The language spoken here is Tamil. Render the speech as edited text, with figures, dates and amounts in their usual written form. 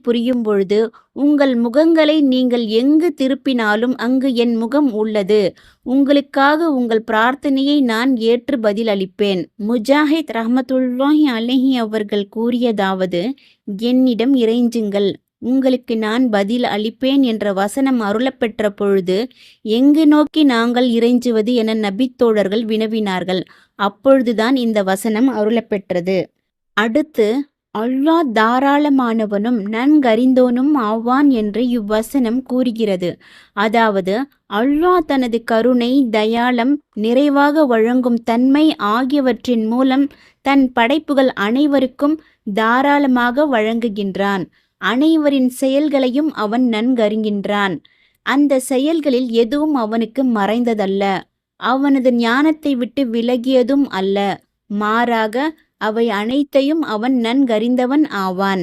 புரியும் பொழுது உங்கள் முகங்களை நீங்கள் எங்கு திருப்பினாலும் அங்கு என் முகம் உள்ளது. உங்களுக்காக உங்கள் பிரார்த்தனையை நான் ஏற்று பதிலளிப்பேன். முஜாஹித் ரஹ்மத்துல்லாஹி அலைஹி அவர்கள் கூறியதாவது, என்னிடம் இறைஞ்சுங்கள், உங்களுக்கு நான் பதில் அளிப்பேன் என்ற வசனம் அருளப்பெற்ற பொழுது எங்கு நோக்கி நாங்கள் இறைஞ்சுவது என நபித்தோழர்கள் வினவினார்கள். அப்பொழுதுதான் இந்த வசனம் அருளப்பெற்றது. அடுத்து, அல்லாஹ் தாராளமானவனும் நன்கறிந்தோனும் ஆவான் என்று இவ்வசனம் கூறுகிறது. அதாவது, அல்லாஹ் தனது கருணை, தயாளம், நிறைவாக வழங்கும் தன்மை ஆகியவற்றின் மூலம் தன் படைப்புகள் அனைவருக்கும் தாராளமாக வழங்குகின்றான். அனைவரின் செயல்களையும் அவன் நன்கறிகின்றான். அந்த செயல்களில் எதுவும் அவனுக்கு மறைந்ததல்ல, அவனது ஞானத்தை விட்டு விலகியதும் அல்ல. மாறாக அவை அனைத்தையும் அவன் நன்கறிந்தவன் ஆவான்.